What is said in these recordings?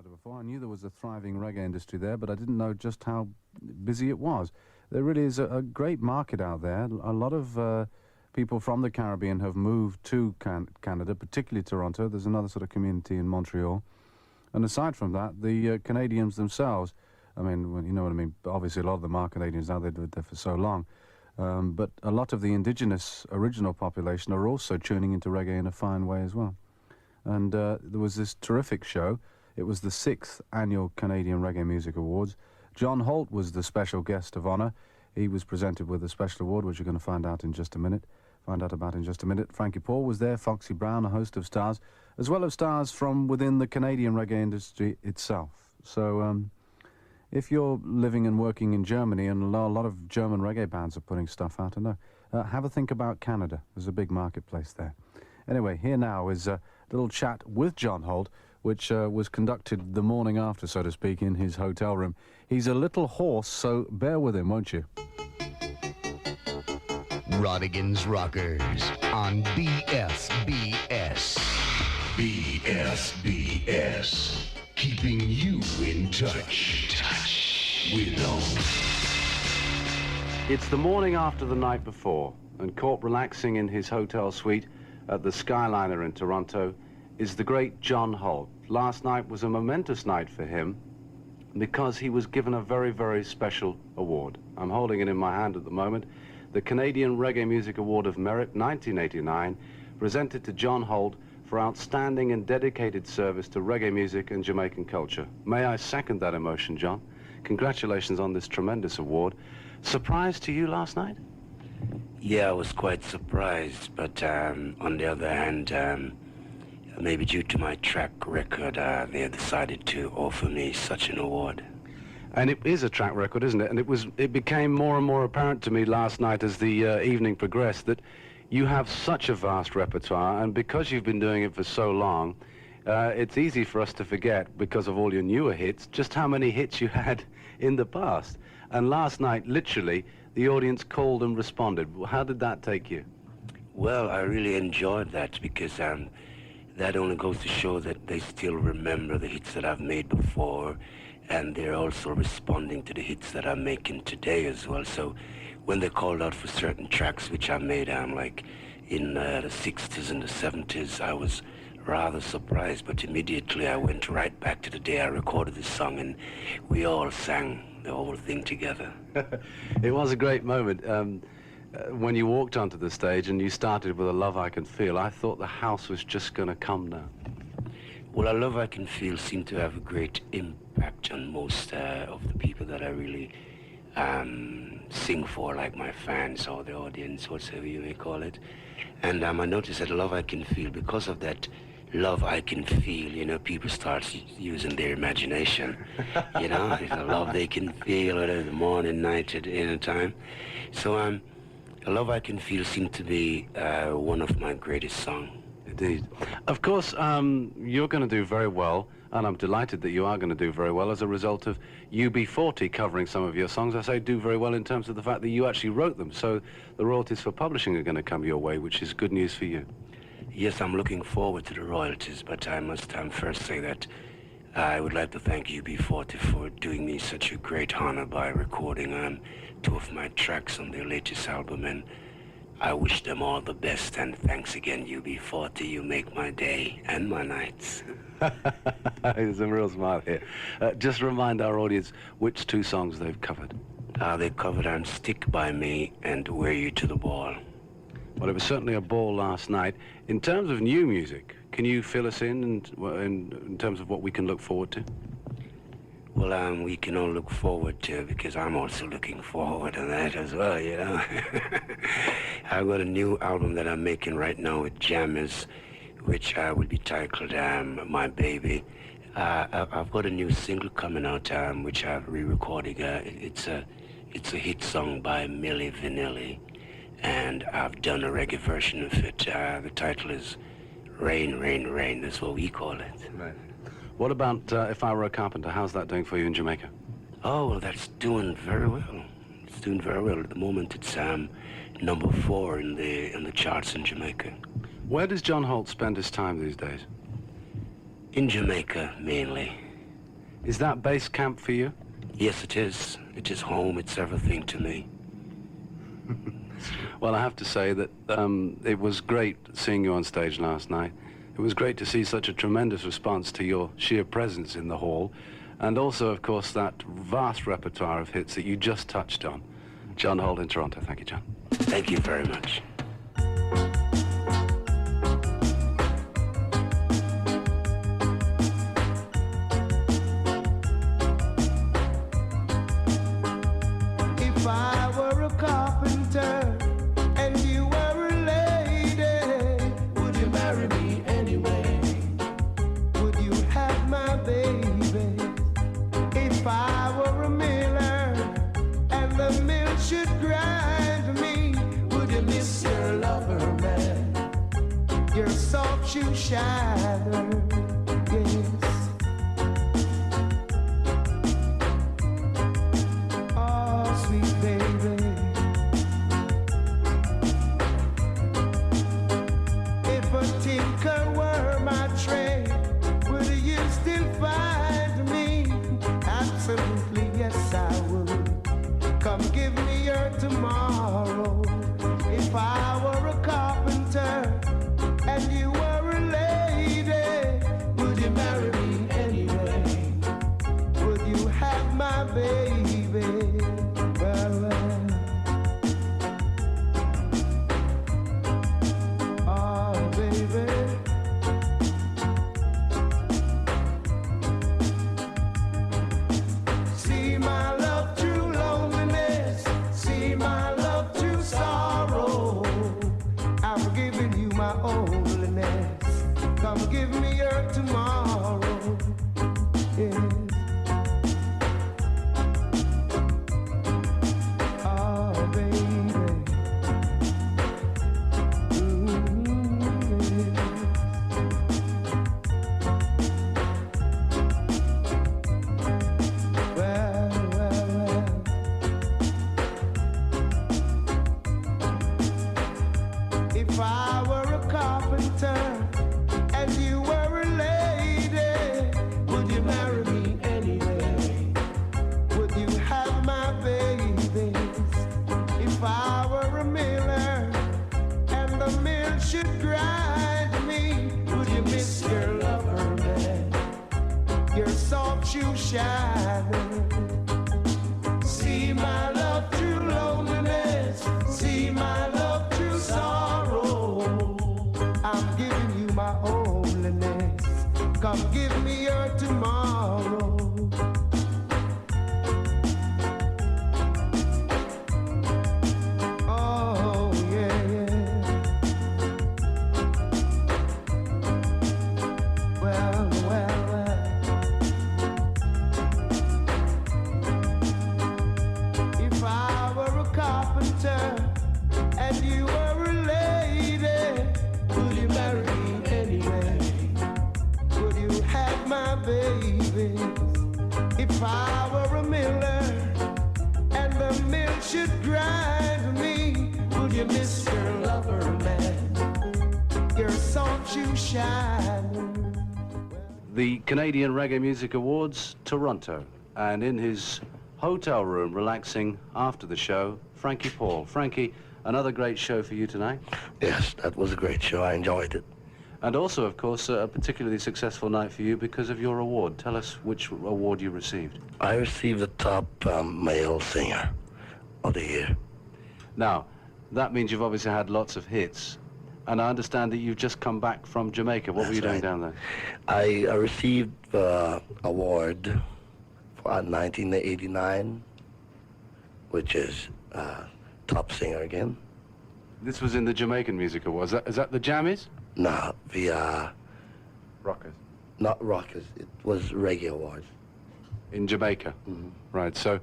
Before I knew there was a thriving reggae industry there, but I didn't know just how busy it was. There really is a great market out there. A lot of people from the Caribbean have moved to Canada, particularly Toronto. There's another sort of community in Montreal. And aside from that, the Canadians themselves, I mean, well, you know what I mean, obviously a lot of them are Canadians now, they've lived there for so long. But a lot of the indigenous original population are also tuning into reggae in a fine way as well. And there was this terrific show. It was the 6th annual Canadian Reggae Music Awards. John Holt was the special guest of honor. He was presented with a special award, which you're going to find out about in just a minute. Frankie Paul was there, Foxy Brown, a host of stars, as well as stars from within the Canadian reggae industry itself. So if you're living and working in Germany, and a lot of German reggae bands are putting stuff out, I know, have a think about Canada. There's a big marketplace there. Anyway, here now is a little chat with John Holt, which was conducted the morning after, so to speak, in his hotel room. He's a little hoarse, so bear with him, won't you? Rodigan's Rockers on BSBS. BSBS, keeping you in touch with home. It's the morning after the night before, and caught relaxing in his hotel suite at the Skyliner in Toronto is the great John Holt. Last night was a momentous night for him because he was given a very, very special award. I'm holding it in my hand at the moment. The Canadian Reggae Music Award of Merit 1989, presented to John Holt for outstanding and dedicated service to reggae music and Jamaican culture. May I second that emotion, John? Congratulations on this tremendous award. Surprise to you last night? Yeah, I was quite surprised, but on the other hand, maybe due to my track record, they decided to offer me such an award. And it is a track record, isn't it? And it became more and more apparent to me last night as the evening progressed that you have such a vast repertoire, and because you've been doing it for so long, it's easy for us to forget, because of all your newer hits, just how many hits you had in the past. And last night, literally, the audience called and responded. How did that take you? Well, I really enjoyed that because that only goes to show that they still remember the hits that I've made before, and they're also responding to the hits that I'm making today as well. So when they called out for certain tracks which I made like in the 60s and the 70s, I was rather surprised, but immediately I went right back to the day I recorded this song, and we all sang the whole thing together. It was a great moment. When you walked onto the stage and you started with A Love I Can Feel, I thought the house was just going to come down. Well, A Love I Can Feel seemed to have a great impact on most of the people that I really sing for, like my fans or the audience, whatever you may call it. And I noticed that A Love I Can Feel, because of that love I can feel, you know, people start using their imagination, you know, it's a love they can feel at the morning, night, at any time. So A Love I Can Feel seemed to be one of my greatest songs. Indeed. Of course, you're going to do very well, and I'm delighted that you are going to do very well as a result of UB40 covering some of your songs. I say do very well in terms of the fact that you actually wrote them, so the royalties for publishing are going to come your way, which is good news for you. Yes, I'm looking forward to the royalties, but I must first say that I would like to thank UB40 for doing me such a great honor by recording 2 of my tracks on their latest album, and I wish them all the best, and thanks again, UB40. You make my day and my nights. There's a real smile here. Just remind our audience which 2 songs they've covered. They covered Stick By Me and Wear You to the Ball. Well, it was certainly a ball last night. In terms of new music, can you fill us in terms of what we can look forward to? Well, we can all look forward to, because I'm also looking forward to that as well, you know. I've got a new album that I'm making right now with jammers, which will be titled My Baby. I've got a new single coming out, which I've re-recorded. It's a hit song by Milli Vanilli, and I've done a reggae version of it. The title is Rain, Rain, Rain. That's what we call it. Right. What about If I Were a Carpenter? How's that doing for you in Jamaica? Oh, well, that's doing very well. It's doing very well. At the moment, it's number 4 in the charts in Jamaica. Where does John Holt spend his time these days? In Jamaica, mainly. Is that base camp for you? Yes, it is. It is home. It's everything to me. Well, I have to say that it was great seeing you on stage last night. It was great to see such a tremendous response to your sheer presence in the hall, and also, of course, that vast repertoire of hits that you just touched on. John Holt in Toronto. Thank you, John. Thank you very much. If I were a carpenter and you were a lady, would you marry me anyway? Would you have my baby? If I were a miller and the mill should grind me, would you miss your lover, man? Your soft shoe shiner, yes. Oh, sweet baby. If a tinker were my trade, would you still find me? Absolutely, yes, I would. Come give me your tomorrow. If I were a carpenter and you were a lady, would you marry me anyway? Would you have my baby? Well, well. Oh, baby. See my love through loneliness. See my love through sorrow. I'm giving you my loneliness. Come give me your tomorrow. Yes. Oh, baby. Well, well, well. If I were a carpenter and you were a lady, would you marry me anyway? Would you have my babies? If I were a miller and the mill should grind me, would you miss your lover, man? Your soft shoe shiner. See my love through loneliness. See my love through sorrow. I'm giving you my loneliness. Come give me your tomorrow. Oh, yeah, yeah. Well, well, well. If I were a carpenter and you were a lady, would you marry me anyway? Would you have my babies? If I were a miller and the mill should grind me, would you miss your lover, man? Your soft shoe shiner. The Canadian Reggae Music Awards, Toronto. And in his hotel room, relaxing after the show, Frankie Paul. Frankie, another great show for you tonight. Yes, that was a great show. I enjoyed it. And also, of course, a particularly successful night for you because of your award. Tell us which award you received. I received the top male singer of the year. Now, that means you've obviously had lots of hits. And I understand that you've just come back from Jamaica. What were you doing right. down there? I received the award for 1989, which is top singer again. This was in the Jamaican Music Awards. Is that the Jammies? No, the Rockers. not Rockers. It was Reggae Awards. In Jamaica? Mhm. Right, so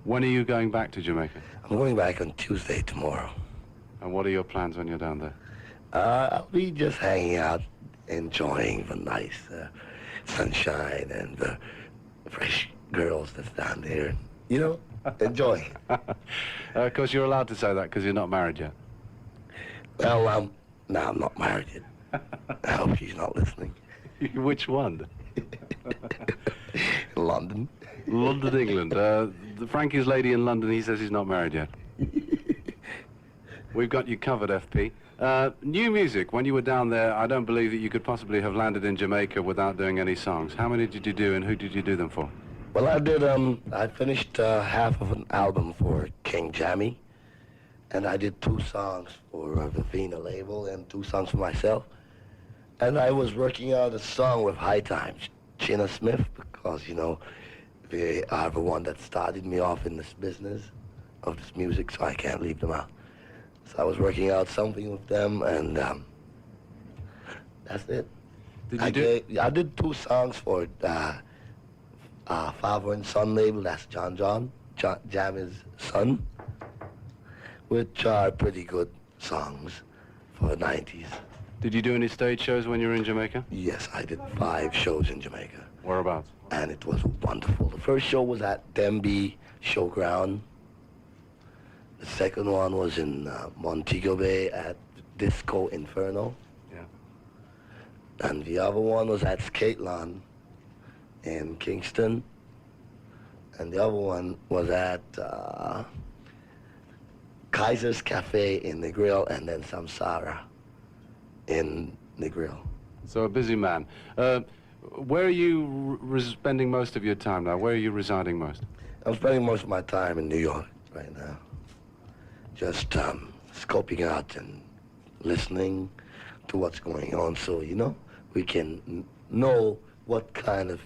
when are you going back to Jamaica? I'm going back on Tuesday tomorrow. And what are your plans when you're down there? I'll be just hanging out, enjoying the nice sunshine and the fresh girls that's down there. You know, enjoying. Of course, you're allowed to say that because you're not married yet. Well, no, I'm not married yet. I hope she's not listening. Which one? London. London, England. Frankie's lady in London, he says he's not married yet. We've got you covered, FP. New music. When you were down there, I don't believe that you could possibly have landed in Jamaica without doing any songs. How many did you do, and who did you do them for? Well, I did, I finished half of an album for King Jammy, and I did 2 songs for the Vina label and 2 songs for myself. And I was working out a song with High Times, China Smith, because, you know, they are the one that started me off in this business of this music, so I can't leave them out. So I was working out something with them, and that's it. I did 2 songs for Father and Son label, that's John, Jammy's son, which are pretty good songs for the 90s. Did you do any stage shows when you were in Jamaica? Yes, I did 5 shows in Jamaica. Whereabouts? And it was wonderful. The first show was at Demby Showground. The second one was in Montego Bay at Disco Inferno. Yeah. And the other one was at Skateland in Kingston. And the other one was at Kaiser's Cafe in Negril, and then Samsara in Negril. So a busy man. Where are you spending most of your time now? Where are you residing most? I'm spending most of my time in New York right now. Just scoping out and listening to what's going on, so, you know, we can know what kind of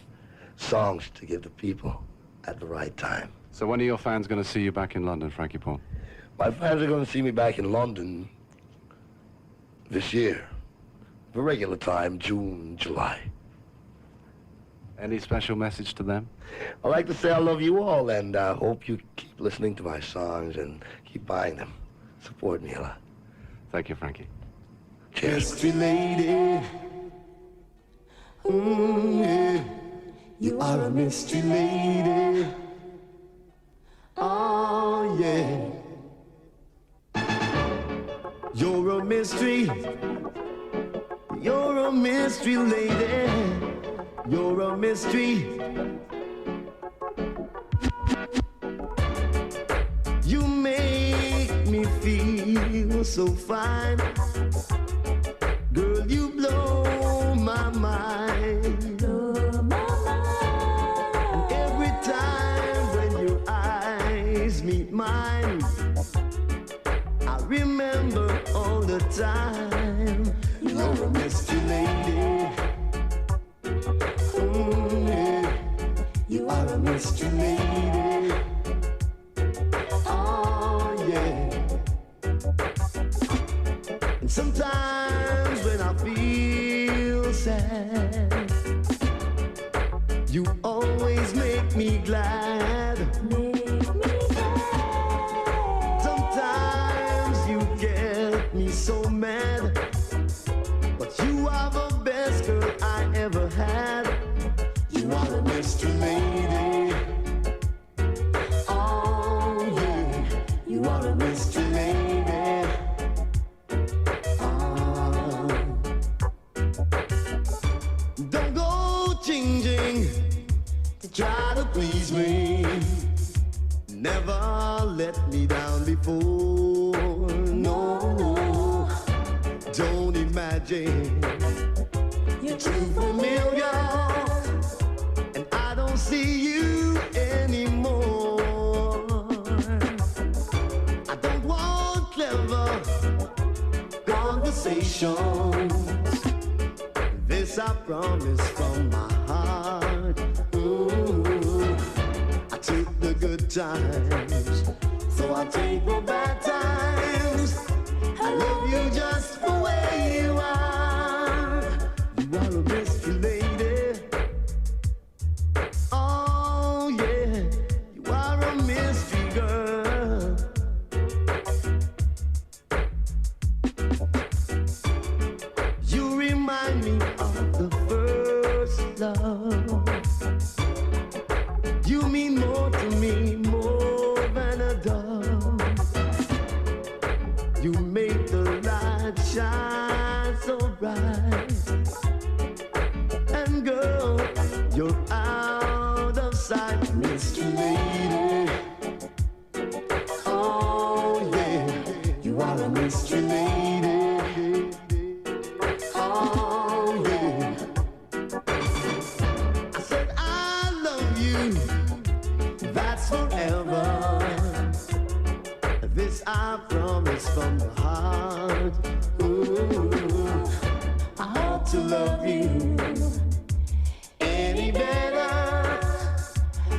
songs to give the people at the right time. So when are your fans going to see you back in London, Frankie Paul? My fans are going to see me back in London this year. The regular time, June, July. Any special message to them? I'd like to say I love you all, and hope you keep listening to my songs and keep buying them. Support me a lot. Thank you, Frankie. Cheers. Mystery lady, yeah. You are a mystery lady. Oh yeah. You're a mystery. You're a mystery lady. You're a mystery. You make me feel so fine. Girl, you blow my mind. And every time when your eyes meet mine, I remember all the time. You're a mystery lady. Yeah. You are a mystery lady. Oh yeah. And sometimes when I feel sad, you always make me glad. Sometimes you get me so mad, but you are the best girl I ever had. You are a mystery lady. Oh yeah, you are a mystery lady. Oh. Don't go changing to try to please me. Never let me down before. No, don't imagine you're too familiar, and I don't see you anymore. I don't want clever conversations. This I promise from my heart. Ooh, I took the good times, so I take the bad times. I love you just the way you are. You are a mystery lady. Oh yeah, you are a mystery girl. You remind me of the first love. You mean more to me, more than a dove. You make the light shine so bright. And girl, you're out of sight. you, that's forever. This I promise from the heart. Ooh, I hope to love you any better.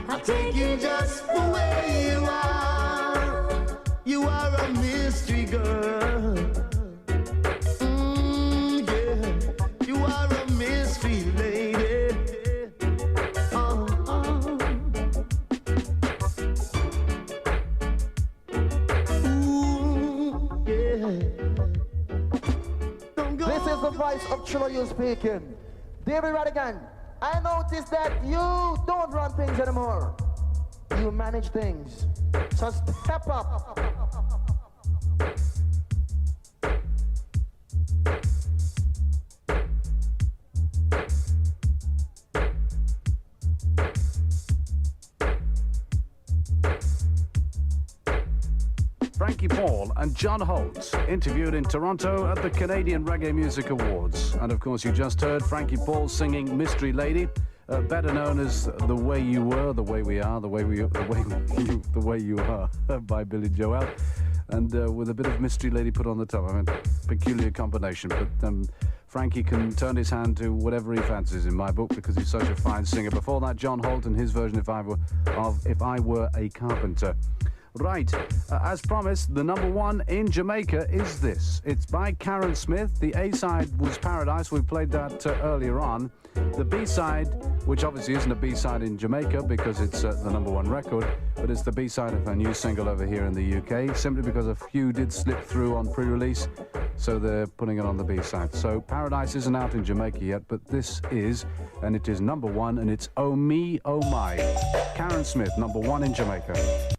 I'll take you just the way you are. You are a mystery girl. Yeah, you are a mystery lady. Ooh, yeah. This is the voice of Chilo you speaking. David Rodigan, I noticed that you don't run things anymore. You manage things. So step up. Frankie Paul and John Holt, interviewed in Toronto at the Canadian Reggae Music Awards. And of course, you just heard Frankie Paul singing Mystery Lady, better known as The Way You Were, The Way We Are, The Way You Are by Billy Joel. And with a bit of Mystery Lady put on the top. I mean, peculiar combination, but Frankie can turn his hand to whatever he fancies in my book because he's such a fine singer. Before that, John Holt and his version If I Were a Carpenter. Right, as promised, the number one in Jamaica is this. It's by Karen Smith. The A-side was Paradise. We played that earlier on. The B-side, which obviously isn't a B-side in Jamaica because it's the number one record, but it's the B-side of her new single over here in the UK, simply because a few did slip through on pre-release, so they're putting it on the B-side. So Paradise isn't out in Jamaica yet, but this is, and it is number one, and it's Oh Me, Oh My. Karen Smith, number one in Jamaica.